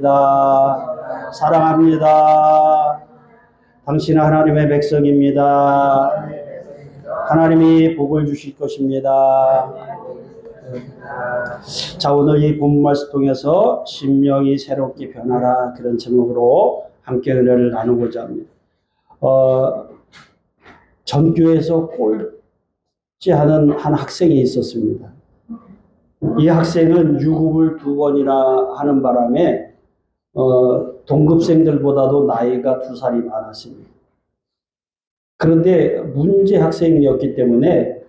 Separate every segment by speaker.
Speaker 1: 축복합니다. 사랑합니다. 당신은 하나님의 백성입니다. 하나님이 복을 주실 것입니다. 자, 오늘 이 본문 말씀 통해서 심령이 새롭게 변하라, 그런 제목으로 함께 은혜를 나누고자 합니다. 전교에서 꼴찌하는 한 학생이 있었습니다. 이 학생은 유급을 2번이나 하는 바람에 동급생들보다도 나이가 2살이 많았습니다. 그런데 문제 학생이었기 때문에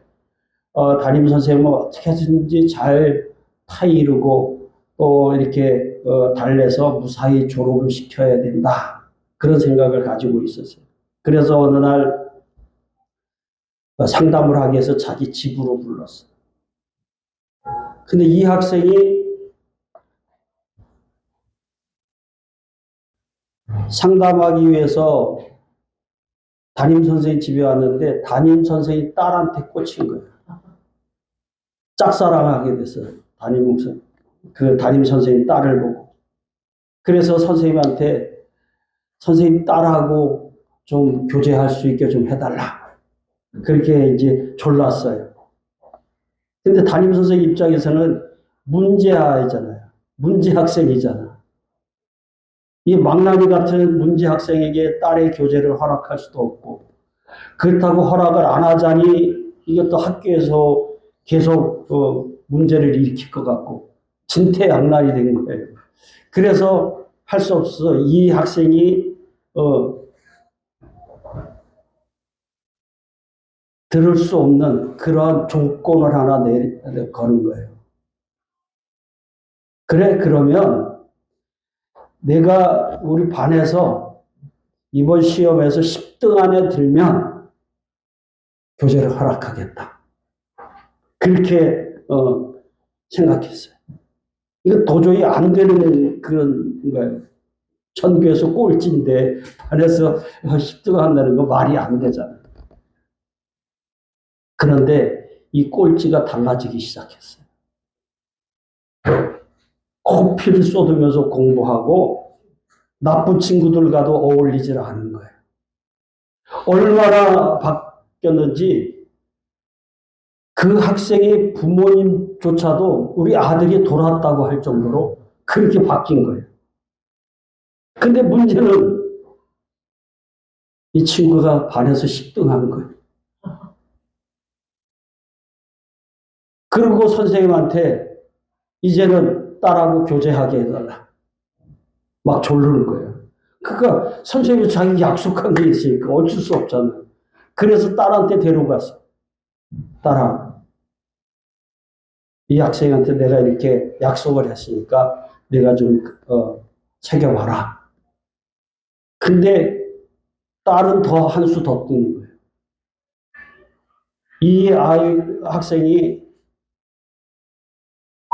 Speaker 1: 담임 선생님은 어떻게든지 잘 타이르고 또 이렇게 달래서 무사히 졸업을 시켜야 된다, 그런 생각을 가지고 있었어요. 그래서 어느 날 상담을 하기 위해서 자기 집으로 불렀어요. 근데 이 학생이 상담하기 위해서 담임 선생님 집에 왔는데 담임 선생님 딸한테 꽂힌 거예요. 짝사랑하게 됐어요. 담임 선생님 딸을 보고. 그래서 선생님한테 선생님 딸하고 좀 교제할 수 있게 좀 해달라, 그렇게 이제 졸랐어요. 근데 담임 선생님 입장에서는 문제아이잖아요. 문제 학생이잖아. 이 망나니 같은 문제 학생에게 딸의 교제를 허락할 수도 없고, 그렇다고 허락을 안 하자니 이게 또 학교에서 계속 문제를 일으킬 것 같고 진퇴양난이 된 거예요. 그래서 할 수 없어 이 학생이 들을 수 없는 그러한 조건을 하나 거는 거예요. 그래, 그러면 내가 우리 반에서 이번 시험에서 10등 안에 들면 교재를 허락하겠다, 그렇게 생각했어요. 이거 도저히 안 되는 그런 거예요. 전교에서 꼴찌인데 반에서 10등 한다는 거 말이 안 되잖아요. 그런데 이 꼴찌가 달라지기 시작했어요. 코피를 쏟으면서 공부하고 나쁜 친구들과도 어울리질 않은 거예요. 얼마나 바뀌었는지 그 학생의 부모님조차도 우리 아들이 돌아왔다고 할 정도로 그렇게 바뀐 거예요. 근데 문제는 이 친구가 반에서 10등 한 거예요. 그리고 선생님한테 이제는 딸하고 교제하게 해달라, 막 조르는 거예요. 그러니까 선생님이 자기 약속한 게 있으니까 어쩔 수 없잖아요. 그래서 딸한테 데려갔어. 딸아, 이 학생한테 내가 이렇게 약속을 했으니까 내가 좀 챙겨봐라. 근데 딸은 더 한 수 더 뜨는 거예요. 이 학생이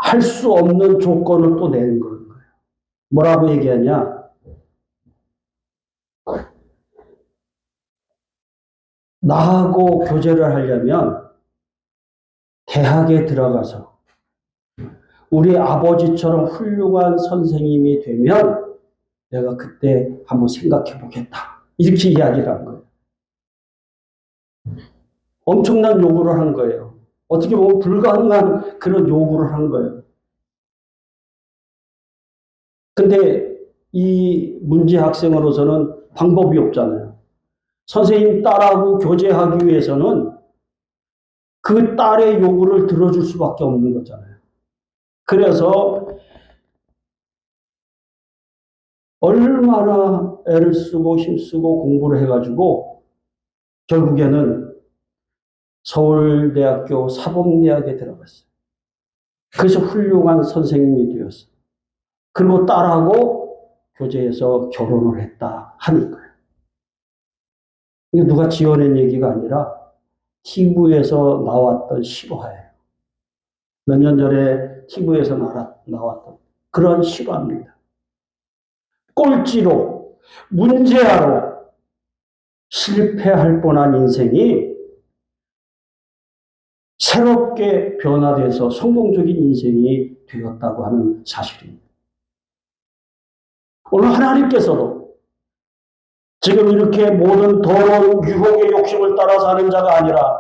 Speaker 1: 할 수 없는 조건을 또 내는 거예요. 뭐라고 얘기하냐? 나하고 교제를 하려면 대학에 들어가서 우리 아버지처럼 훌륭한 선생님이 되면 내가 그때 한번 생각해 보겠다, 이렇게 이야기를 한 거예요. 엄청난 요구를 한 거예요. 어떻게 보면 불가능한 그런 요구를 한 거예요. 근데 이 문제 학생으로서는 방법이 없잖아요. 선생님 딸하고 교제하기 위해서는 그 딸의 요구를 들어줄 수밖에 없는 거잖아요. 그래서 얼마나 애를 쓰고 힘쓰고 공부를 해가지고 결국에는 서울대학교 사범대학에 들어갔어요. 그래서 훌륭한 선생님이 되었어요. 그리고 딸하고 교제해서 결혼을 했다 하는 거예요. 이거 누가 지어낸 얘기가 아니라 TV에서 나왔던 실화예요. 몇 년 전에 TV에서 나왔던 그런 실화입니다. 꼴찌로, 문제아로 실패할 뻔한 인생이 새롭게 변화돼서 성공적인 인생이 되었다고 하는 사실입니다. 오늘 하나님께서도 지금 이렇게 모든 더러운 유혹의 욕심을 따라 사는 자가 아니라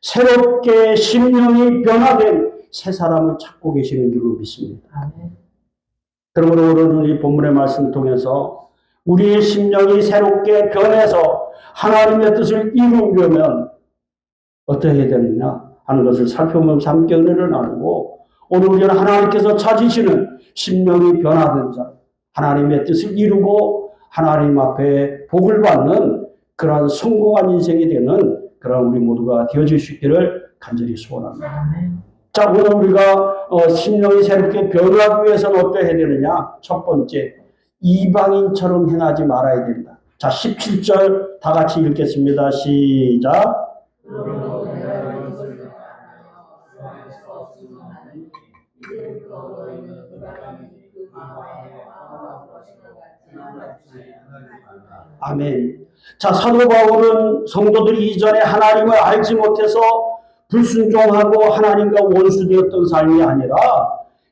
Speaker 1: 새롭게 심령이 변화된 새 사람을 찾고 계시는 줄로 믿습니다. 그러므로 오늘 이 본문의 말씀을 통해서 우리의 심령이 새롭게 변해서 하나님의 뜻을 이루려면 어떻게 해야 되느냐 하는 것을 살펴보면서 함께 은혜를 나누고, 오늘 우리는 하나님께서 찾으시는 심령이 변화된 자, 하나님의 뜻을 이루고 하나님 앞에 복을 받는 그러한 성공한 인생이 되는 그런 우리 모두가 되어질 수 있기를 간절히 소원합니다. 자, 오늘 우리가 심령이 새롭게 변화하기 위해서는 어떻게 해야 되느냐? 첫 번째, 이방인처럼 행하지 말아야 된다. 자, 17절 다 같이 읽겠습니다. 시작. 아멘. 자, 사도 바울은 성도들이 이전에 하나님을 알지 못해서 불순종하고 하나님과 원수되었던 삶이 아니라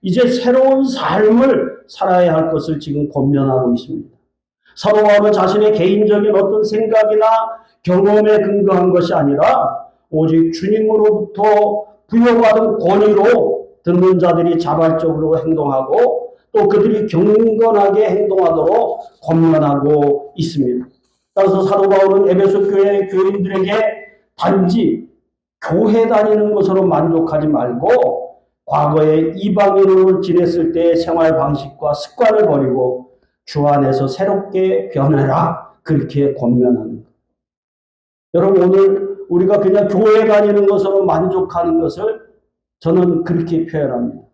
Speaker 1: 이제 새로운 삶을 살아야 할 것을 지금 권면하고 있습니다. 사도 바울은 자신의 개인적인 어떤 생각이나 경험에 근거한 것이 아니라 오직 주님으로부터 부여받은 권위로 듣는 자들이 자발적으로 행동하고 또 그들이 경건하게 행동하도록 권면하고 있습니다. 따라서 사도 바울은 에베소 교회 교인들에게 단지 교회 다니는 것으로 만족하지 말고 과거에 이방인으로 지냈을 때의 생활 방식과 습관을 버리고 주 안에서 새롭게 변해라, 그렇게 권면하는 것. 여러분, 오늘 우리가 그냥 교회 다니는 것으로 만족하는 것을 저는 그렇게 표현합니다.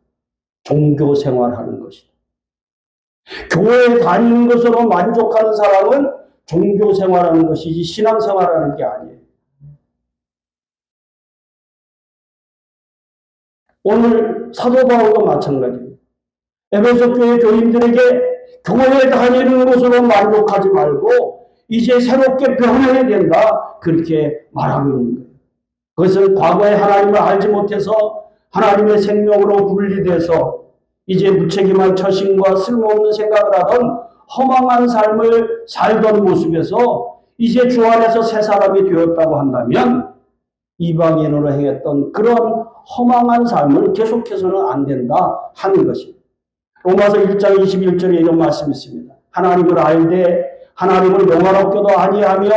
Speaker 1: 종교 생활하는 것이다. 교회에 다니는 것으로 만족하는 사람은 종교 생활하는 것이지 신앙 생활하는 게 아니에요. 오늘 사도 바울도 마찬가지입니다. 에베소 교회 교인들에게 교회에 다니는 것으로 만족하지 말고 이제 새롭게 변해야 된다, 그렇게 말하고 있는 거예요. 그것은 과거에 하나님을 알지 못해서 하나님의 생명으로 분리돼서 이제 무책임한 처신과 쓸모없는 생각을 하던 허망한 삶을 살던 모습에서 이제 주 안에서 새 사람이 되었다고 한다면 이방인으로 행했던 그런 허망한 삶을 계속해서는 안 된다 하는 것입니다. 로마서 1장 21절에 이런 말씀이 있습니다. 하나님을 알되 하나님을 영화롭게도 아니하며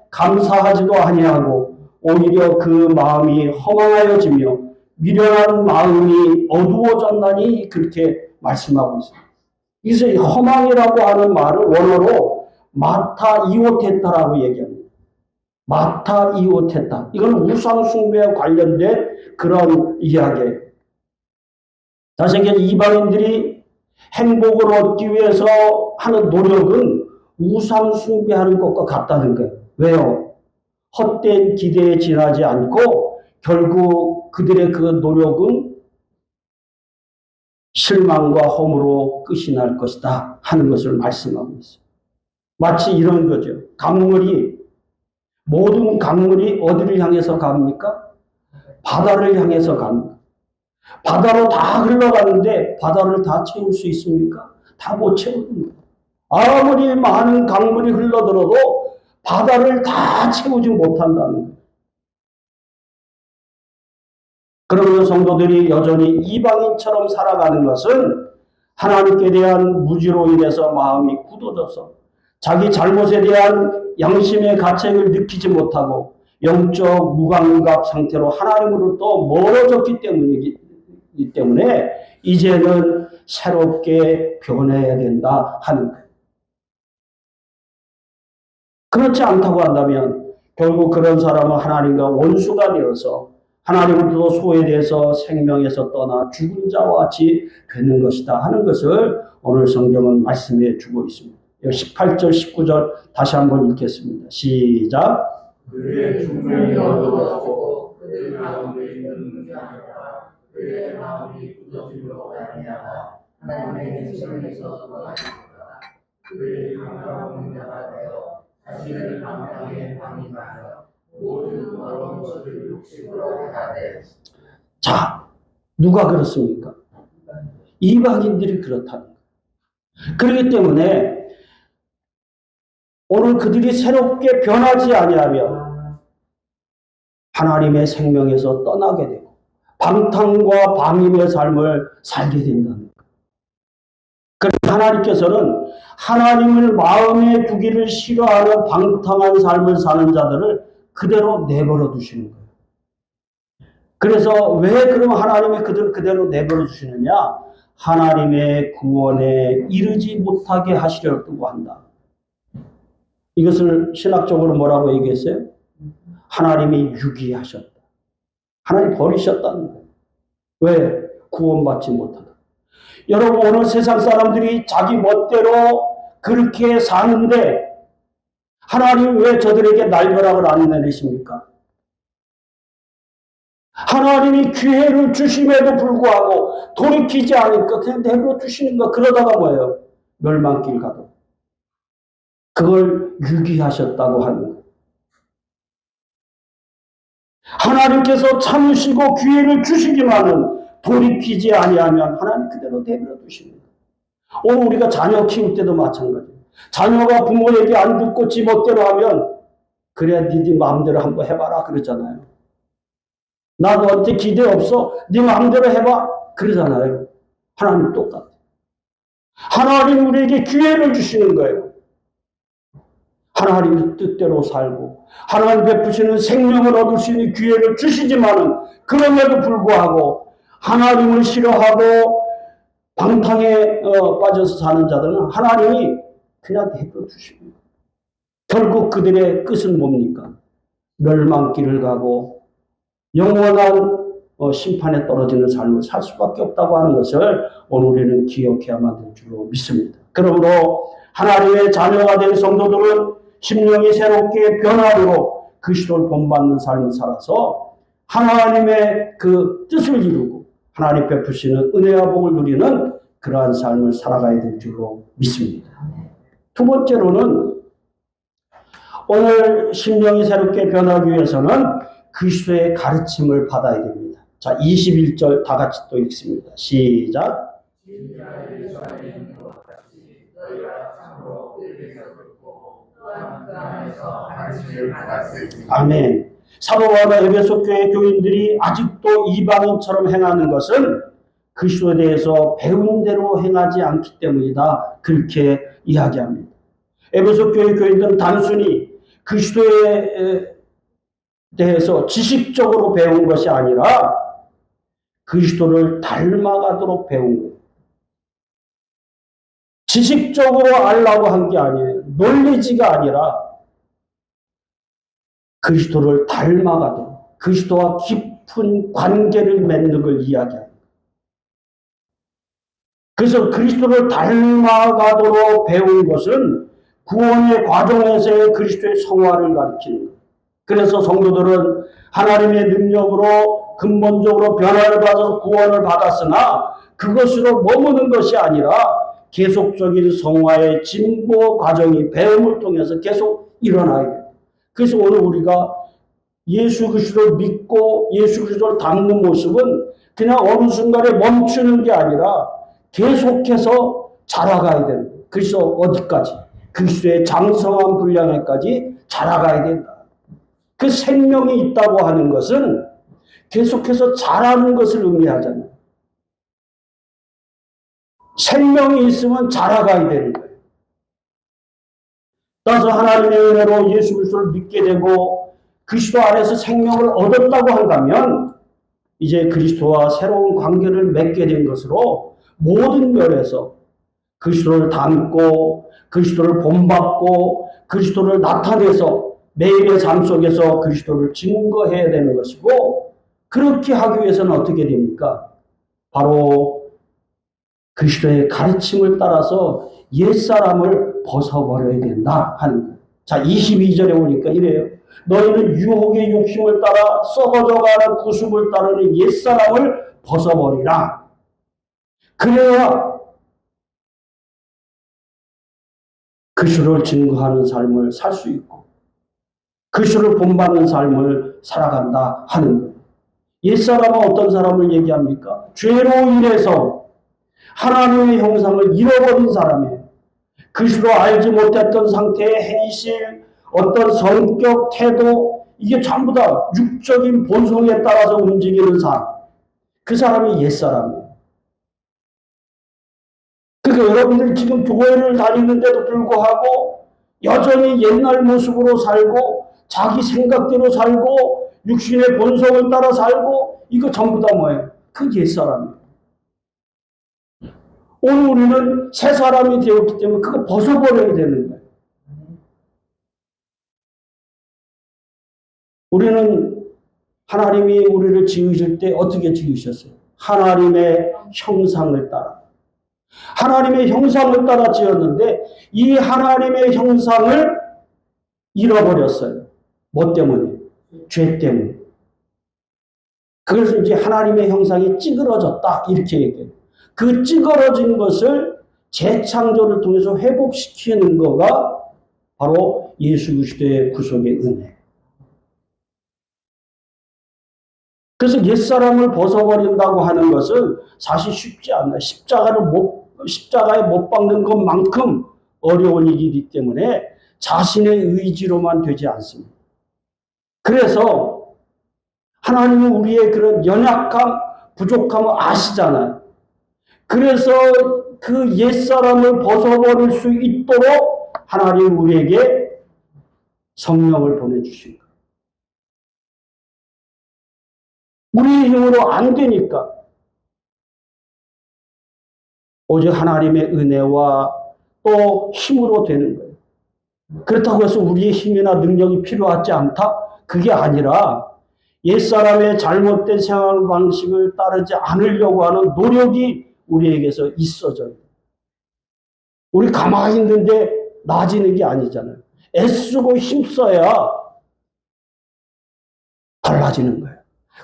Speaker 1: 감사하지도 아니하고 오히려 그 마음이 허망하여지며 미련한 마음이 어두워졌나니, 그렇게 말씀하고 있습니다. 그래서 이 허망이라고 하는 말을 원어로 마타 이오테타라고 얘기합니다. 마타 이오테타. 이건 우상 숭배와 관련된 그런 이야기예요. 다시 얘기해, 이방인들이 행복을 얻기 위해서 하는 노력은 우상 숭배하는 것과 같다는 거예요. 왜요? 헛된 기대에 지나지 않고 결국 그들의 그 노력은 실망과 허무로 끝이 날 것이다 하는 것을 말씀하고 있어요. 마치 이런 거죠. 모든 강물이 어디를 향해서 갑니까? 바다를 향해서 갑니다. 바다로 다 흘러가는데 바다를 다 채울 수 있습니까? 다 못 채웁니다. 아무리 많은 강물이 흘러들어도 바다를 다 채우지 못한다는 거예요. 그러면 성도들이 여전히 이방인처럼 살아가는 것은 하나님께 대한 무지로 인해서 마음이 굳어져서 자기 잘못에 대한 양심의 가책을 느끼지 못하고 영적 무감각 상태로 하나님으로부터 멀어졌기 때문에 이제는 새롭게 변해야 된다 하는 거예요. 그렇지 않다고 한다면 결국 그런 사람은 하나님과 원수가 되어서 하나님으로부터 소외돼서 생명에서 떠나 죽은 자와 같이 되는 것이다 하는 것을 오늘 성경은 말씀해 주고 있습니다. 18절, 19절 다시 한번 읽겠습니다. 시작.
Speaker 2: 그의 중명이 어두워지고 그의 가운데 있는 눈이 아니라 그의 마음이 굳어짐으로 말미암아 하나님의 생명에서 돌아가니라. 그의 강함은 나가되어 자신을 감당해 방임하여 모든 어려운 것을 욕심으로 행하되.
Speaker 1: 자, 누가 그렇습니까? 이방인들이 그렇다는 거예요. 그렇기 때문에 오늘 그들이 새롭게 변하지 아니하면 하나님의 생명에서 떠나게 되고 방탕과 방임의 삶을 살게 된다는 거예요. 그래서 하나님께서는 하나님을 마음에 두기를 싫어하는 방탕한 삶을 사는 자들을 그대로 내버려 두시는 거예요. 그래서 왜 그러면 하나님이 그들을 그대로 내버려 두시느냐? 하나님의 구원에 이르지 못하게 하시려고 한다. 이것을 신학적으로 뭐라고 얘기했어요? 하나님이 유기하셨다. 하나님 버리셨다는 거예요. 왜? 구원받지 못하다. 여러분, 오늘 세상 사람들이 자기 멋대로 그렇게 사는데 하나님 왜 저들에게 날벼락을 안 내리십니까? 하나님이 기회를 주심에도 불구하고 돌이키지 않으니까 그냥 내버려 두시는 거. 그러다가 뭐예요? 멸망길 가도. 그걸 유기하셨다고 하는 거예요. 하나님께서 참으시고 기회를 주시지만은 돌이키지 아니하면 하나님 그대로 내버려 두시는 거예요. 오늘 우리가 자녀 키울 때도 마찬가지예요. 자녀가 부모 얘기 안 듣고 지 멋대로 하면 그래 네 마음대로 한번 해봐라 그러잖아요. 나 너한테 기대 없어. 네 마음대로 해봐. 그러잖아요. 하나님 똑같아요. 하나님 우리에게 기회를 주시는 거예요. 하나님 뜻대로 살고 하나님 베푸시는 생명을 얻을 수 있는 기회를 주시지만은 그럼에도 불구하고 하나님을 싫어하고 방탕에 빠져서 사는 자들은 하나님이 그냥 내버려 주십니다. 결국 그들의 끝은 뭡니까? 멸망길을 가고 영원한 심판에 떨어지는 삶을 살 수밖에 없다고 하는 것을 오늘 우리는 기억해야만 될 줄로 믿습니다. 그러므로 하나님의 자녀가 된 성도들은 심령이 새롭게 변화로 그리스도를 본받는 삶을 살아서 하나님의 그 뜻을 이루고 하나님 베푸시는 은혜와 복을 누리는 그러한 삶을 살아가야 될 줄로 믿습니다. 두 번째로는 오늘 심령이 새롭게 변하기 위해서는 그리스도의 가르침을 받아야 됩니다. 자, 21절 다 같이 또 읽습니다. 시작. 아멘. 사도 바울과 에베소 교회 교인들이 아직도 이방인처럼 행하는 것은 그리스도에 대해서 배운 대로 행하지 않기 때문이다. 그렇게 이야기합니다. 에베소 교회 교인들은 단순히 그리스도에 대해서 지식적으로 배운 것이 아니라 그리스도를 닮아가도록 배운 거예요. 지식적으로 알라고 한 게 아니에요. 논리지가 아니라 그리스도를 닮아가도록 그리스도와 깊은 관계를 맺는 걸 이야기합니다. 그래서 그리스도를 닮아가도록 배운 것은 구원의 과정에서의 그리스도의 성화를 가르치는 거예요. 그래서 성도들은 하나님의 능력으로 근본적으로 변화를 받아서 구원을 받았으나 그것으로 머무는 것이 아니라 계속적인 성화의 진보 과정이 배움을 통해서 계속 일어나야 돼요. 그래서 오늘 우리가 예수 그리스도를 믿고 예수 그리스도를 닮는 모습은 그냥 어느 순간에 멈추는 게 아니라 계속해서 자라가야 된다. 그래서 어디까지? 그리스도의 장성한 분량에까지 자라가야 된다. 그 생명이 있다고 하는 것은 계속해서 자라는 것을 의미하잖아요. 생명이 있으면 자라가야 되는 거예요. 따라서 하나님의 은혜로 예수 그리스도를 믿게 되고 그리스도 안에서 생명을 얻었다고 한다면 이제 그리스도와 새로운 관계를 맺게 된 것으로 모든 면에서 그리스도를 닮고 그리스도를 본받고 그리스도를 나타내서 매일의 삶 속에서 그리스도를 증거해야 되는 것이고 그렇게 하기 위해서는 어떻게 됩니까? 바로 그리스도의 가르침을 따라서 옛사람을 벗어버려야 된다 하는 거예요. 자, 22절에 오니까 이래요. 너희는 유혹의 욕심을 따라 썩어져가는 구습을 따르는 옛사람을 벗어버리라. 그래야 그리스도를 증거하는 삶을 살 수 있고 그리스도를 본받는 삶을 살아간다 하는 거예요. 옛사람은 어떤 사람을 얘기합니까? 죄로 인해서 하나님의 형상을 잃어버린 사람이에요. 그리스도 알지 못했던 상태의 행실, 어떤 성격, 태도, 이게 전부 다 육적인 본성에 따라서 움직이는 사람. 그 사람이 옛사람이에요. 그러니까 여러분들 지금 교회를 다니는데도 불구하고 여전히 옛날 모습으로 살고 자기 생각대로 살고 육신의 본성을 따라 살고 이거 전부 다 뭐예요? 그 옛사람이에요. 오늘 우리는 새 사람이 되었기 때문에 그거 벗어버려야 되는 거예요. 우리는 하나님이 우리를 지으실 때 어떻게 지으셨어요? 하나님의 형상을 따라. 하나님의 형상을 따라 지었는데 이 하나님의 형상을 잃어버렸어요. 뭐 때문에? 죄 때문에. 그래서 이제 하나님의 형상이 찌그러졌다 이렇게 얘기해요. 그 찌그러진 것을 재창조를 통해서 회복시키는 거가 바로 예수 그리스도의 구속의 은혜. 그래서 옛사람을 벗어버린다고 하는 것은 사실 쉽지 않아요. 십자가에 못 박는 것만큼 어려운 일이기 때문에 자신의 의지로만 되지 않습니다. 그래서 하나님은 우리의 그런 연약함, 부족함을 아시잖아요. 그래서 그 옛사람을 벗어버릴 수 있도록 하나님 우리에게 성령을 보내주신 거예요. 우리의 힘으로 안 되니까 오직 하나님의 은혜와 또 힘으로 되는 거예요. 그렇다고 해서 우리의 힘이나 능력이 필요하지 않다? 그게 아니라 옛사람의 잘못된 생활 방식을 따르지 않으려고 하는 노력이 우리에게서 있어져요. 우리 가만히 있는데 나아지는 게 아니잖아요. 애쓰고 힘써야 달라지는 거예요.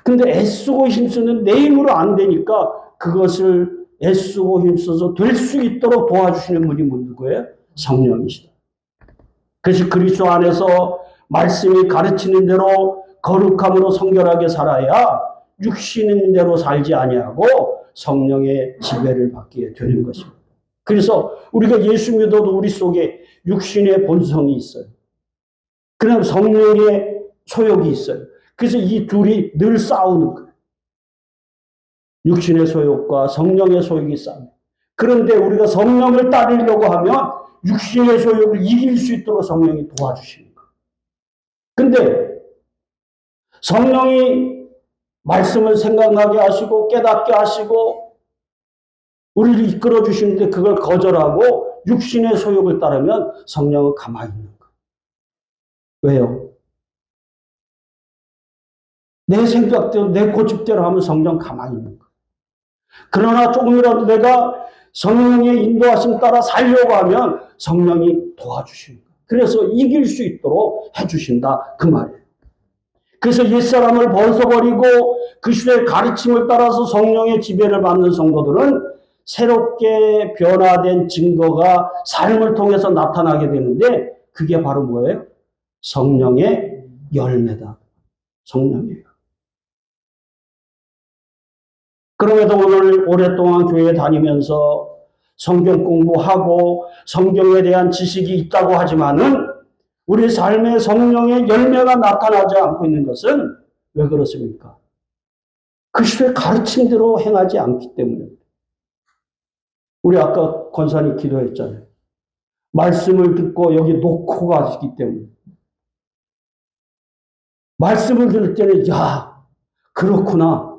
Speaker 1: 근데 애쓰고 힘쓰는 내 힘으로 안 되니까 그것을 애쓰고 힘써서 될 수 있도록 도와주시는 분이 누구예요? 성령이시다. 그래서 그리스도 안에서 말씀이 가르치는 대로 거룩함으로 성결하게 살아야 육신인 대로 살지 아니하고 성령의 지배를 받게 되는 것입니다. 그래서 우리가 예수 믿어도 우리 속에 육신의 본성이 있어요. 그럼 성령의 소욕이 있어요. 그래서 이 둘이 늘 싸우는 거예요. 육신의 소욕과 성령의 소욕이 싸웁니다. 그런데 우리가 성령을 따르려고 하면 육신의 소욕을 이길 수 있도록 성령이 도와주시는 거예요. 근데 성령이 말씀을 생각나게 하시고 깨닫게 하시고 우리를 이끌어 주시는데 그걸 거절하고 육신의 소욕을 따르면 성령은 가만히 있는 거예요. 왜요? 내 생각대로 내 고집대로 하면 성령 가만히 있는 거예요. 그러나 조금이라도 내가 성령의 인도하심 따라 살려고 하면 성령이 도와주시는 거예요. 그래서 이길 수 있도록 해주신다 그 말이에요. 그래서 옛사람을 벗어버리고 그리스도의 가르침을 따라서 성령의 지배를 받는 성도들은 새롭게 변화된 증거가 삶을 통해서 나타나게 되는데 그게 바로 뭐예요? 성령의 열매다. 성령이에요. 그럼에도 오늘 오랫동안 교회에 다니면서 성경 공부하고 성경에 대한 지식이 있다고 하지만은 우리 삶의 성령의 열매가 나타나지 않고 있는 것은 왜 그렇습니까? 그리스도의 가르침대로 행하지 않기 때문입니다. 우리 아까 권사님 기도했잖아요. 말씀을 듣고 여기 놓고 가시기 때문에. 말씀을 들을 때는 야 그렇구나.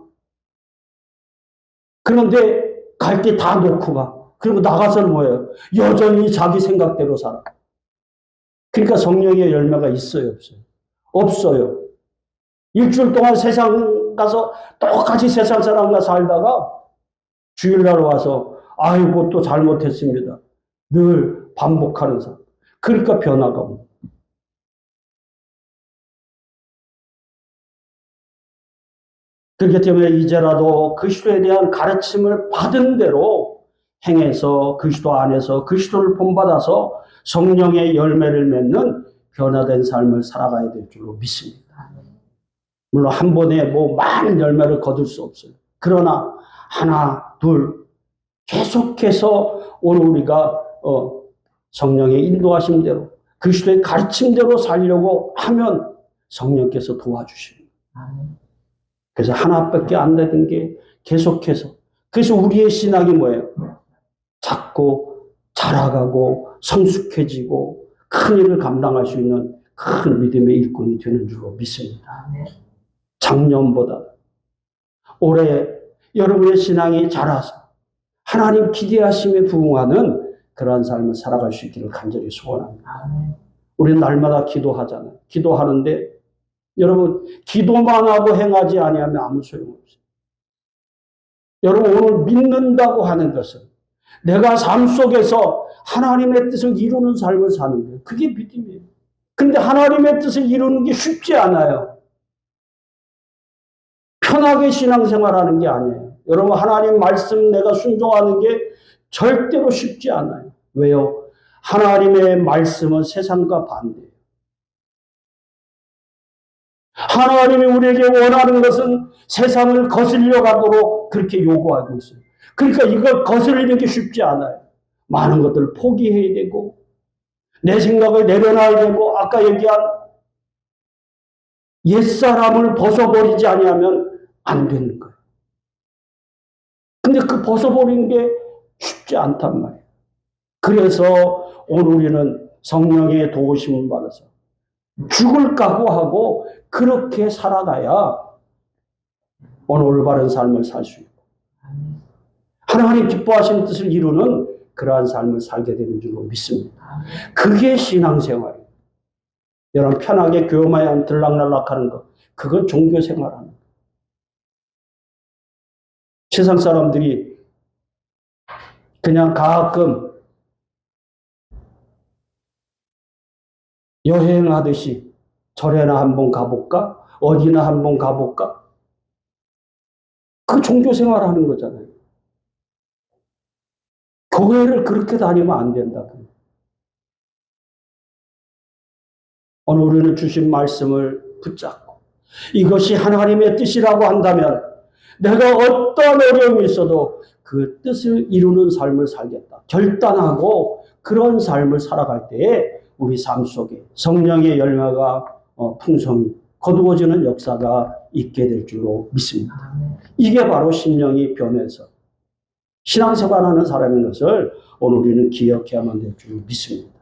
Speaker 1: 그런데 갈 때 다 놓고 가. 그리고 나가서는 뭐예요? 여전히 자기 생각대로 살아. 그러니까 성령의 열매가 있어요, 없어요? 없어요. 일주일 동안 세상 가서 똑같이 세상 사람과 살다가 주일날 와서 아이고 또 잘못했습니다. 늘 반복하는 사람. 그러니까 변화가 옵니다. 그렇기 때문에 이제라도 그리스도에 대한 가르침을 받은 대로 행해서 그리스도 안에서 그리스도를 본받아서 성령의 열매를 맺는 변화된 삶을 살아가야 될 줄로 믿습니다. 물론 한 번에 많은 열매를 거둘 수 없어요. 그러나 하나, 둘 계속해서 오늘 우리가 성령의 인도하심대로 그리스도의 가르침대로 살려고 하면 성령께서 도와주십니다. 그래서 하나밖에 안 되는 게 계속해서, 그래서 우리의 신앙이 뭐예요? 자꾸 자라가고 성숙해지고 큰 일을 감당할 수 있는 큰 믿음의 일꾼이 되는 줄로 믿습니다. 작년보다 올해 여러분의 신앙이 자라서 하나님 기대하심에 부응하는 그러한 삶을 살아갈 수 있기를 간절히 소원합니다. 우리는 날마다 기도하잖아요. 기도하는데 여러분, 기도만 하고 행하지 아니하면 아무 소용없어요. 여러분, 오늘 믿는다고 하는 것은 내가 삶 속에서 하나님의 뜻을 이루는 삶을 사는 거예요. 그게 믿음이에요. 근데 하나님의 뜻을 이루는 게 쉽지 않아요. 편하게 신앙생활하는 게 아니에요. 여러분, 하나님 말씀 내가 순종하는 게 절대로 쉽지 않아요. 왜요? 하나님의 말씀은 세상과 반대예요. 하나님이 우리에게 원하는 것은 세상을 거슬려 가도록 그렇게 요구하고 있어요. 그러니까 이걸 거슬리는 게 쉽지 않아요. 많은 것들을 포기해야 되고 내 생각을 내려놔야 되고 아까 얘기한 옛사람을 벗어버리지 아니하면 안 되는 거예요. 근데 그 벗어버리는 게 쉽지 않단 말이에요. 그래서 오늘 우리는 성령의 도우심을 받아서 죽을 각오하고 그렇게 살아가야 오늘 올바른 삶을 살 수 있고 하나님 기뻐하시는 뜻을 이루는 그러한 삶을 살게 되는 줄로 믿습니다. 그게 신앙생활이에요. 여러분 편하게 교회만 들락날락하는 것, 그건 종교생활하는 거예요. 세상 사람들이 그냥 가끔 여행하듯이 절에나 한번 가볼까? 어디나 한번 가볼까? 그 종교생활하는 거잖아요. 교회를 그렇게 다니면 안 된다. 오늘 우리는 주신 말씀을 붙잡고 이것이 하나님의 뜻이라고 한다면 내가 어떤 어려움이 있어도 그 뜻을 이루는 삶을 살겠다. 결단하고 그런 삶을 살아갈 때에 우리 삶 속에 성령의 열매가 풍성히 거두어지는 역사가 있게 될 줄로 믿습니다. 이게 바로 심령이 변해서 신앙생활하는 사람인 것을 오늘 우리는 기억해야만 될 줄로 믿습니다.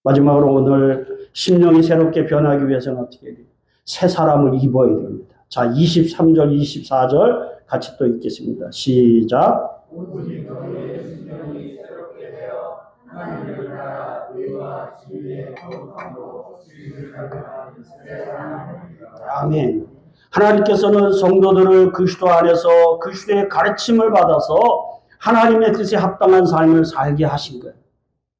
Speaker 1: 마지막으로 오늘 심령이 새롭게 변하기 위해서는 어떻게 해요? 새 사람을 입어야 됩니다. 자, 23절, 24절 같이 또 읽겠습니다. 시작.
Speaker 2: 오직 너희의 심령이 새롭게 되어 하나님을 따라 의와 진리의 거룩함으로 주의를 갈망하는 새 사람이니라.
Speaker 1: 아멘. 하나님께서는 성도들을 그리스도 안에서 그리스도의 가르침을 받아서 하나님의 뜻에 합당한 삶을 살게 하신 거예요.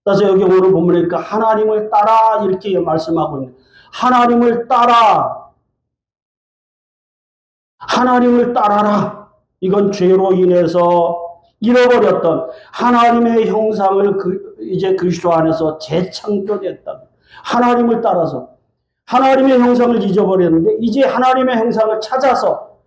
Speaker 1: 그래서 여기 오늘 본문에 하나님을 따라 이렇게 말씀하고 있는 하나님을 따라 하나님을 따라라. 이건 죄로 인해서 잃어버렸던 하나님의 형상을 이제 그리스도 안에서 재창조됐다. 하나님을 따라서 하나님의 형상을 잊어버렸는데 이제 하나님의 형상을 찾아서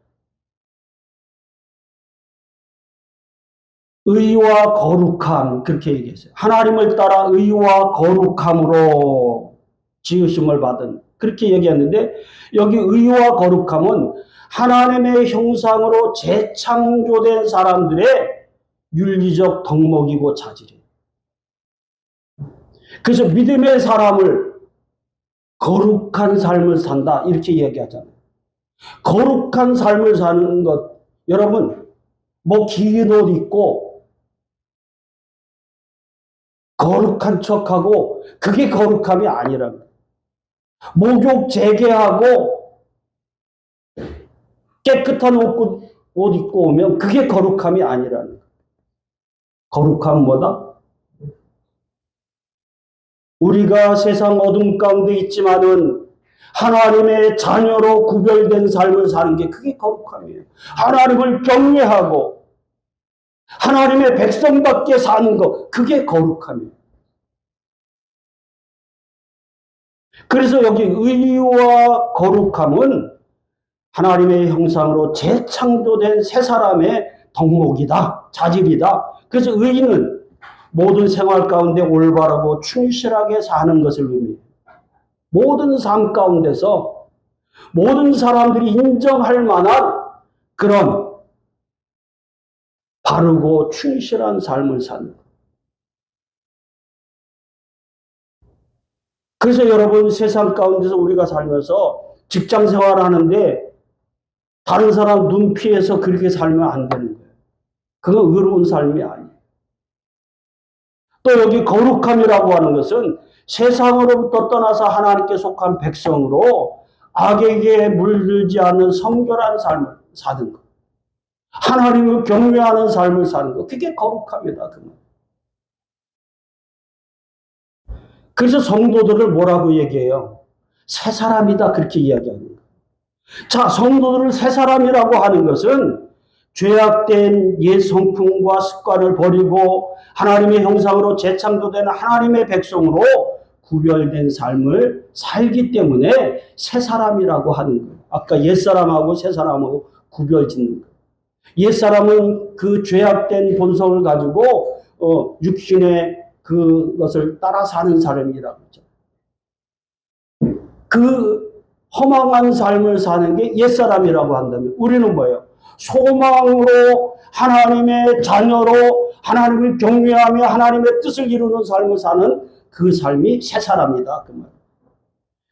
Speaker 1: 의와 거룩함 그렇게 얘기했어요. 하나님을 따라 의와 거룩함으로 지으심을 받은 그렇게 얘기했는데 여기 의와 거룩함은 하나님의 형상으로 재창조된 사람들의 윤리적 덕목이고 자질이에요. 그래서 믿음의 사람을 거룩한 삶을 산다 이렇게 얘기하잖아요. 거룩한 삶을 사는 것 여러분 뭐 긴 옷 입고 거룩한 척하고 그게 거룩함이 아니라는 거예요. 목욕 재개하고 깨끗한 옷 입고 오면 그게 거룩함이 아니라는 거예요. 거룩함은 뭐다? 우리가 세상 어둠 가운데 있지만은 하나님의 자녀로 구별된 삶을 사는 게 그게 거룩함이에요. 하나님을 경외하고 하나님의 백성답게 사는 것 그게 거룩함이에요. 그래서 여기 의와 거룩함은 하나님의 형상으로 재창조된 새 사람의 덕목이다, 자질이다. 그래서 의인은 모든 생활 가운데 올바르고 충실하게 사는 것을 의미해요. 모든 삶 가운데서 모든 사람들이 인정할 만한 그런 바르고 충실한 삶을 사는 것. 그래서 여러분, 세상 가운데서 우리가 살면서 직장 생활하는데 다른 사람 눈 피해서 그렇게 살면 안 되는 거예요. 그건 의로운 삶이 아니에요. 또 여기 거룩함이라고 하는 것은 세상으로부터 떠나서 하나님께 속한 백성으로 악에게 물들지 않는 성결한 삶을 사는 것. 하나님을 경외하는 삶을 사는 것. 그게 거룩함이다. 그래서 성도들을 뭐라고 얘기해요? 새 사람이다. 그렇게 이야기하는 거예요. 자, 성도들을 새 사람이라고 하는 것은 죄악된 옛 성품과 습관을 버리고 하나님의 형상으로 재창조된 하나님의 백성으로 구별된 삶을 살기 때문에 새 사람이라고 하는 거예요. 아까 옛 사람하고 새 사람하고 구별 짓는 거예요. 옛 사람은 그 죄악된 본성을 가지고 육신의 그것을 따라 사는 사람이라고 하죠. 그 허망한 삶을 사는 게 옛사람이라고 한다면 우리는 뭐예요? 소망으로 하나님의 자녀로 하나님을 경외하며 하나님의 뜻을 이루는 삶을 사는 그 삶이 새 사람이다. 그 말.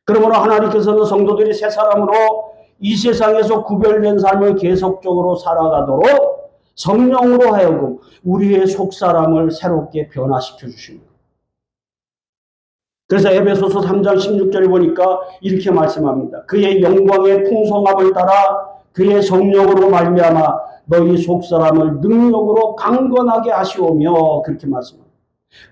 Speaker 1: 그러므로 하나님께서는 성도들이 새 사람으로 이 세상에서 구별된 삶을 계속적으로 살아가도록 성령으로 하여금 우리의 속사람을 새롭게 변화시켜 주십니다. 그래서 에베소서 3장 16절을 보니까 이렇게 말씀합니다. 그의 영광의 풍성함을 따라 그의 성령으로 말미암아 너희 속사람을 능력으로 강건하게 하시오며 그렇게 말씀합니다.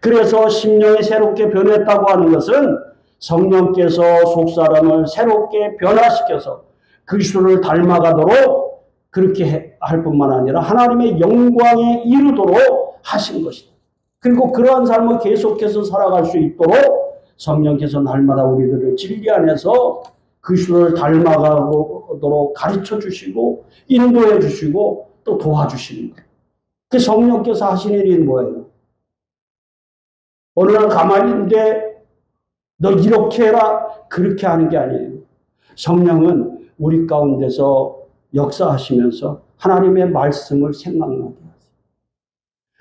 Speaker 1: 그래서 심령이 새롭게 변했다고 하는 것은 성령께서 속사람을 새롭게 변화시켜서 그리스도를 닮아가도록 그렇게 할 뿐만 아니라 하나님의 영광에 이르도록 하신 것이다. 그리고 그러한 삶을 계속해서 살아갈 수 있도록 성령께서 날마다 우리들을 진리 안에서 그리스도를 닮아가도록 가르쳐 주시고 인도해 주시고 또 도와주시는 거예요. 그 성령께서 하시는 일이 뭐예요? 어느 날 가만히 있는데 너 이렇게 해라 그렇게 하는 게 아니에요. 성령은 우리 가운데서 역사하시면서 하나님의 말씀을 생각나게 하세요.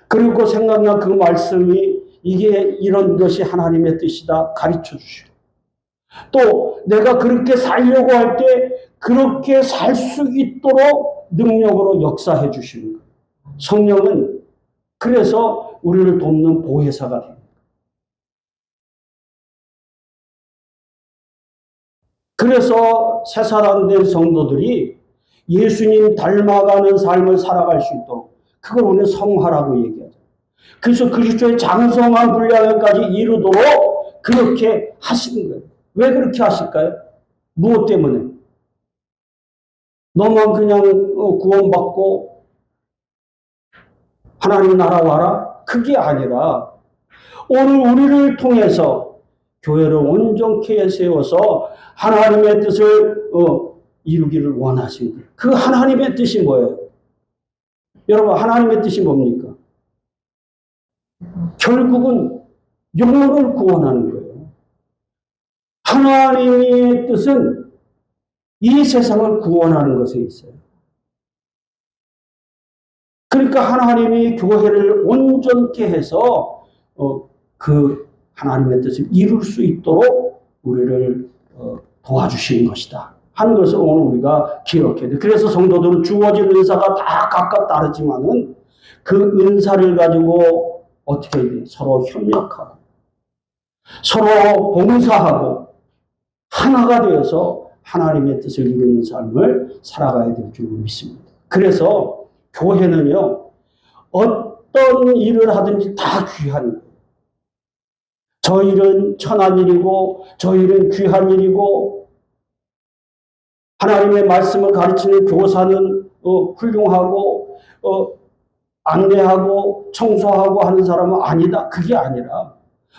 Speaker 1: 그리고 생각난 그 말씀이 이게 이런 것이 하나님의 뜻이다 가르쳐 주시고 또 내가 그렇게 살려고 할 때 그렇게 살 수 있도록 능력으로 역사해 주시는 거예요. 성령은 그래서 우리를 돕는 보혜사가 됩니다. 그래서 새 사람 된 성도들이 예수님 닮아가는 삶을 살아갈 수 있도록 그걸 오늘 성화라고 얘기하죠. 그래서 그리스도의 장성한 분량까지 이루도록 그렇게 하시는 거예요. 왜 그렇게 하실까요? 무엇 때문에? 너만 그냥 구원받고 하나님 나라 와라? 그게 아니라 오늘 우리를 통해서 교회를 온전케 세워서 하나님의 뜻을 이루기를 원하신 거예요. 그 하나님의 뜻이 뭐예요? 여러분, 하나님의 뜻이 뭡니까? 결국은 영혼을 구원하는 거예요. 하나님의 뜻은 이 세상을 구원하는 것에 있어요. 그러니까 하나님이 교회를 온전케 해서 그 하나님의 뜻을 이룰 수 있도록 우리를 도와주시는 것이다 하는 것을 오늘 우리가 기억해야 돼요. 그래서 성도들은 주어진 은사가 다 각각 다르지만은 그 은사를 가지고 어떻게 해야 돼요? 서로 협력하고 서로 봉사하고 하나가 되어서 하나님의 뜻을 이루는 삶을 살아가야 될 줄 믿습니다. 그래서 교회는요, 어떤 일을 하든지 다 귀한 거예요. 저 일은 천한 일이고 저 일은 귀한 일이고 하나님의 말씀을 가르치는 교사는 훌륭하고 안내하고 청소하고 하는 사람은 아니다. 그게 아니라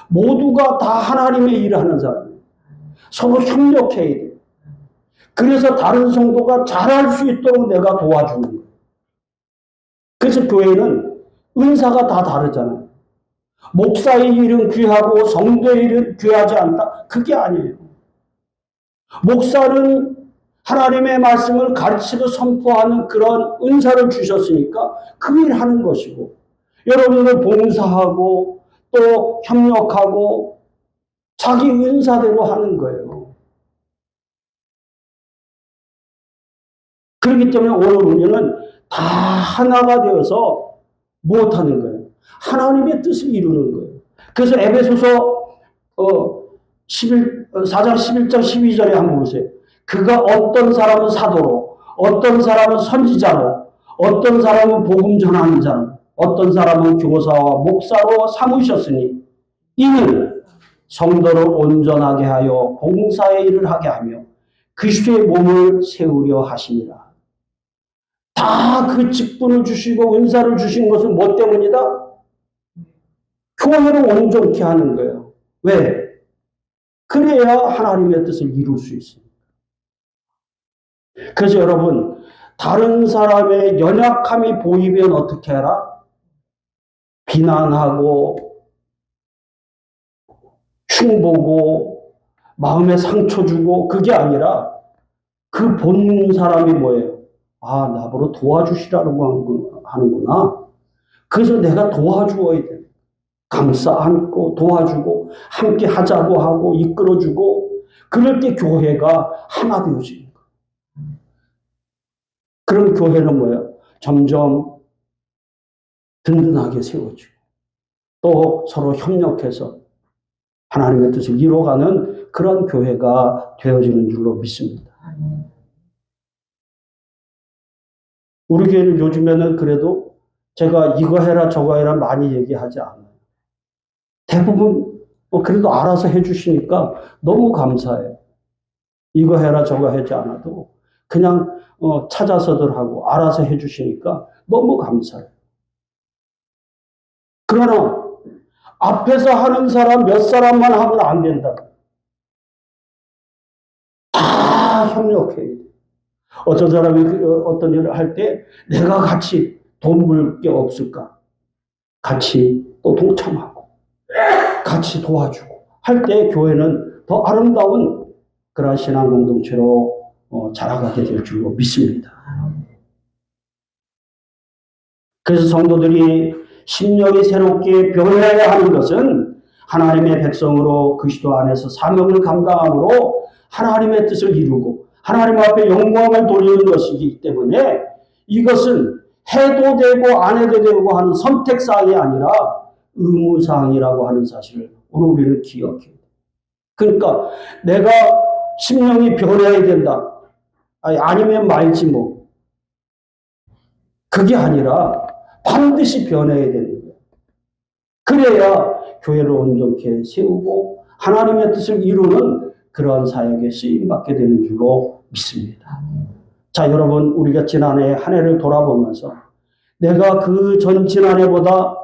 Speaker 1: 모두가 다 하나님의 일을 하는 사람이에요. 서로 협력해야 돼요. 그래서 다른 성도가 잘할 수 있도록 내가 도와주는 거예요. 그래서 교회는 은사가 다 다르잖아요. 목사의 일은 귀하고 성도의 일은 귀하지 않다. 그게 아니에요. 목사는 하나님의 말씀을 가르치고 선포하는 그런 은사를 주셨으니까 그 일 하는 것이고, 여러분들 봉사하고 또 협력하고 자기 은사대로 하는 거예요. 그렇기 때문에 오늘 우리는 다 하나가 되어서 무엇하는 거예요? 하나님의 뜻을 이루는 거예요. 그래서 에베소서 4장 11장 12절에 한번 보세요. 그가 어떤 사람은 사도로, 어떤 사람은 선지자로, 어떤 사람은 복음 전하는 자로, 어떤 사람은 교사와 목사로 삼으셨으니 이는 성도를 온전하게 하여 봉사의 일을 하게 하며 그리스도의 몸을 세우려 하십니다. 다 그 직분을 주시고 은사를 주신 것은 뭐 때문이다? 교회를 온전케 하는 거예요. 왜? 그래야 하나님의 뜻을 이룰 수 있습니다. 그래서 여러분, 다른 사람의 연약함이 보이면 어떻게 해라? 비난하고 흉보고 마음에 상처 주고 그게 아니라 그 본 사람이 뭐예요? 아, 나보러 도와주시라고 하는구나. 그래서 내가 도와주어야 돼. 감싸 안고 도와주고 함께 하자고 하고 이끌어주고 그럴 때 교회가 하나 되어지는 거예요. 그럼 교회는 뭐예요? 점점 든든하게 세워지고 또 서로 협력해서 하나님의 뜻을 이뤄가는 그런 교회가 되어지는 줄로 믿습니다. 우리 교회는 요즘에는 그래도 제가 이거 해라 저거 해라 많이 얘기하지 않아요. 대부분 그래도 알아서 해주시니까 너무 감사해요. 이거 해라 저거 하지 않아도 그냥 찾아서들 하고 알아서 해주시니까 너무 감사해요. 그러나 앞에서 하는 사람 몇 사람만 하면 안 된다. 다 협력해야 돼. 어떤 사람이 어떤 일을 할 때 내가 같이 돈 벌 게 없을까? 같이 또 동참하고 같이 도와주고 할 때 교회는 더 아름다운 그런 신앙 공동체로 자라가게 될 줄로 믿습니다. 그래서 성도들이 심령이 새롭게 변해야 하는 것은 하나님의 백성으로 그리스도 안에서 사명을 감당함으로 하나님의 뜻을 이루고 하나님 앞에 영광을 돌리는 것이기 때문에 이것은 해도 되고 안 해도 되고 하는 선택사항이 아니라 의무사항이라고 하는 사실을 오늘 우리는 기억해야 돼요. 그러니까 내가 심령이 변해야 된다. 아니면 말지 뭐. 그게 아니라 반드시 변해야 되는 거예요. 그래야 교회를 온전케 세우고 하나님의 뜻을 이루는 그러한 사역에 쓰임받게 되는 줄로 믿습니다. 자, 여러분, 우리가 지난해 한 해를 돌아보면서 내가 그 전 지난해보다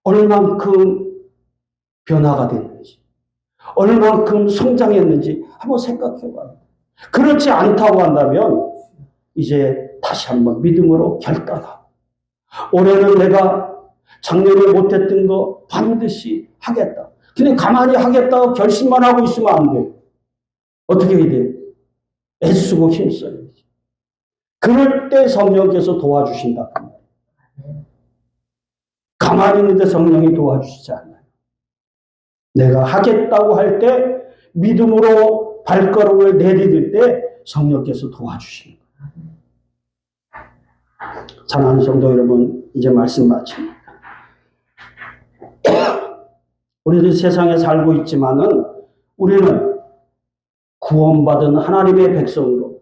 Speaker 1: 얼만큼 변화가 됐는지, 얼만큼 성장했는지 한번 생각해 봐요. 그렇지 않다고 한다면 이제 다시 한번 믿음으로 결단하고 올해는 내가 작년에 못했던 거 반드시 하겠다. 근데 가만히 하겠다고 결심만 하고 있으면 안 돼. 어떻게 해야 돼? 애쓰고 힘써야지. 그럴 때 성령께서 도와주신다. 가만히 있는데 성령이 도와주시지 않아요. 내가 하겠다고 할 때 믿음으로 발걸음을 내디딜 때 성령께서 도와주시는 거예요. 사랑하는 성도 여러분, 이제 말씀 마칩니다. 우리들 세상에 살고 있지만은 우리는 구원받은 하나님의 백성으로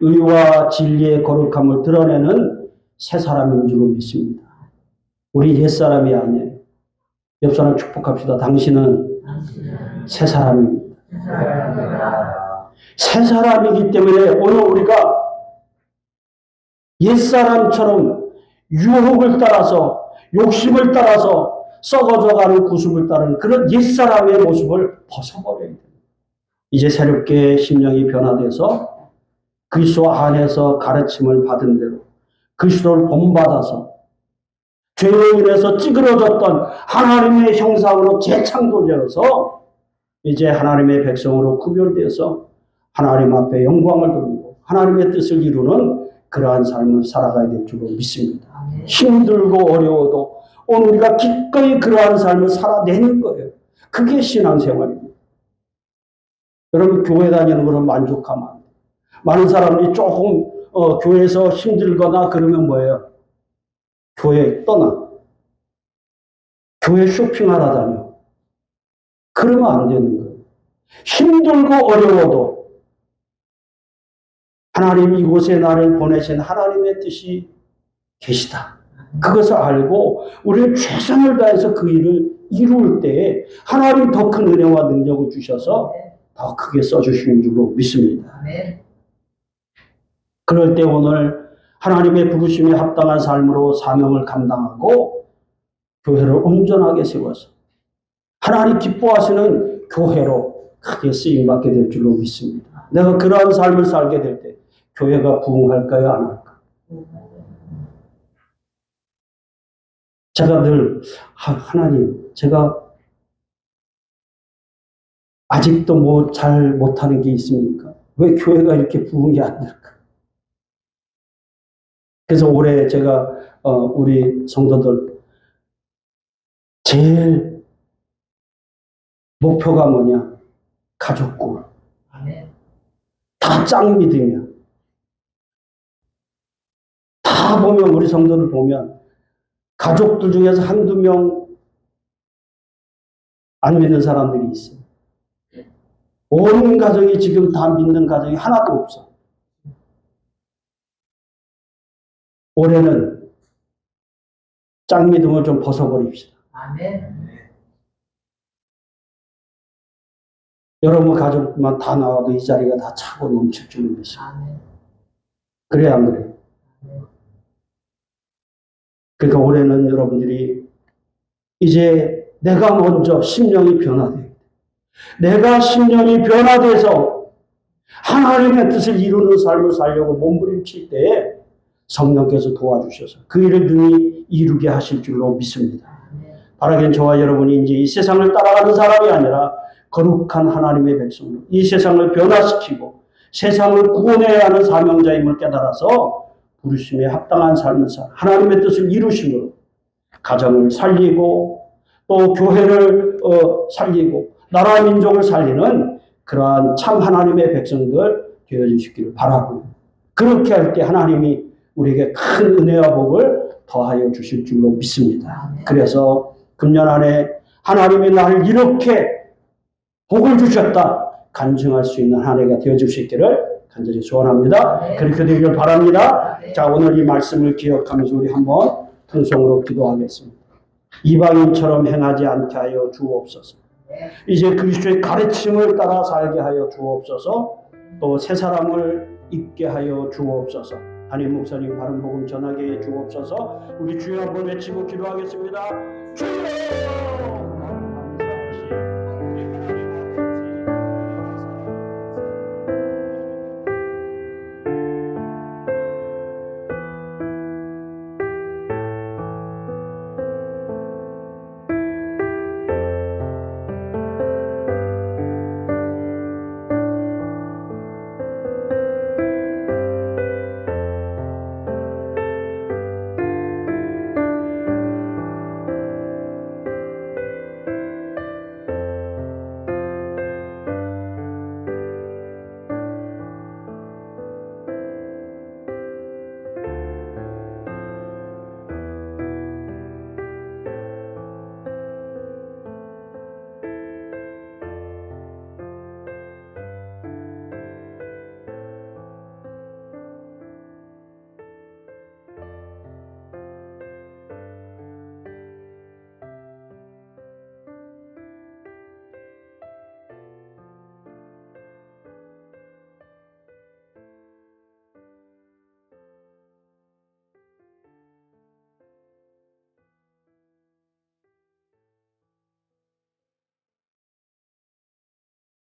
Speaker 1: 의와 진리의 거룩함을 드러내는 새 사람인 줄 믿습니다. 우리 옛사람이 아니에요. 옆 사람 축복합시다. 당신은 새 사람입니다. 새 사람이기 때문에 오늘 우리가 옛사람처럼 유혹을 따라서 욕심을 따라서 썩어져가는 구습을 따르는 그런 옛사람의 모습을 벗어버려야 됩니다. 이제 새롭게 심령이 변화돼서 그리스도 안에서 가르침을 받은 대로 그리스도를 본받아서 죄로 인해서 찌그러졌던 하나님의 형상으로 재창조되어서 이제 하나님의 백성으로 구별되어서 하나님 앞에 영광을 돌리고 하나님의 뜻을 이루는 그러한 삶을 살아가야 될 줄로 믿습니다. 힘들고 어려워도 오늘 우리가 기꺼이 그러한 삶을 살아내는 거예요. 그게 신앙생활입니다. 여러분 교회 다니는 거는 만족하면 안 돼요. 많은 사람들이 조금 교회에서 힘들거나 그러면 뭐예요? 교회 떠나. 교회 쇼핑하러 다녀. 그러면 안 되는 거예요. 힘들고 어려워도 하나님 이곳에 나를 보내신 하나님의 뜻이 계시다. 그것을 알고 우리는 최선을 다해서 그 일을 이룰 때에 하나님 더 큰 은혜와 능력을 주셔서 더 크게 써주시는 줄로 믿습니다. 그럴 때 오늘 하나님의 부르심에 합당한 삶으로 사명을 감당하고 교회를 온전하게 세워서 하나님 기뻐하시는 교회로 크게 쓰임받게 될 줄로 믿습니다. 내가 그러한 삶을 살게 될 때 교회가 부흥할까요? 안 할까요? 제가 늘 하나님 제가 아직도 뭐 잘 못하는 게 있습니까? 왜 교회가 이렇게 부흥이 안 될까? 그래서 올해 제가 우리 성도들 제일 목표가 뭐냐? 가족구. 다 짱 믿으며 다 보면 우리 성도들 보면 가족들 중에서 한두 명 안 믿는 사람들이 있어요. 온 가정이 지금 다 믿는 가정이 하나도 없어. 올해는 짱 믿음을 좀 벗어버립시다.
Speaker 2: 아멘.
Speaker 1: 여러분 가족만 다 나와도 이 자리가 다 차고 넘칠 줄 믿습니다.
Speaker 2: 아멘.
Speaker 1: 그래 안 그래요? 그러니까 올해는 여러분들이 이제 내가 먼저 심령이 변화돼요. 내가 심령이 변화돼서 하나님의 뜻을 이루는 삶을 살려고 몸부림칠 때에 성령께서 도와주셔서 그 일을 능히 이루게 하실 줄로 믿습니다. 바라긴 저와 여러분이 이제 이 세상을 따라가는 사람이 아니라 거룩한 하나님의 백성으로 이 세상을 변화시키고 세상을 구원해야 하는 사명자임을 깨달아서 부르심에 합당한 삶을 살 하나님의 뜻을 이루심으로 가정을 살리고 또 교회를 살리고 나라 민족을 살리는 그러한 참 하나님의 백성들 되어주시기를 바라고요. 그렇게 할 때 하나님이 우리에게 큰 은혜와 복을 더하여 주실 줄로 믿습니다. 그래서 금년 안에 하나님이 나를 이렇게 복을 주셨다 간증할 수 있는 한 해가 되어주시기를 간절히 소원합니다. 그렇게 되기를 바랍니다. 자, 오늘 이 말씀을 기억하면서 우리 한번 통성으로 기도하겠습니다. 이방인처럼 행하지 않게 하여 주옵소서. 이제 그리스도의 가르침을 따라 살게 하여 주옵소서. 또 새 사람을 입게 하여 주옵소서. 담임 목사님 바른 복음 전하게 해 주옵소서. 우리 주여 한번 외치고 기도하겠습니다. 주여!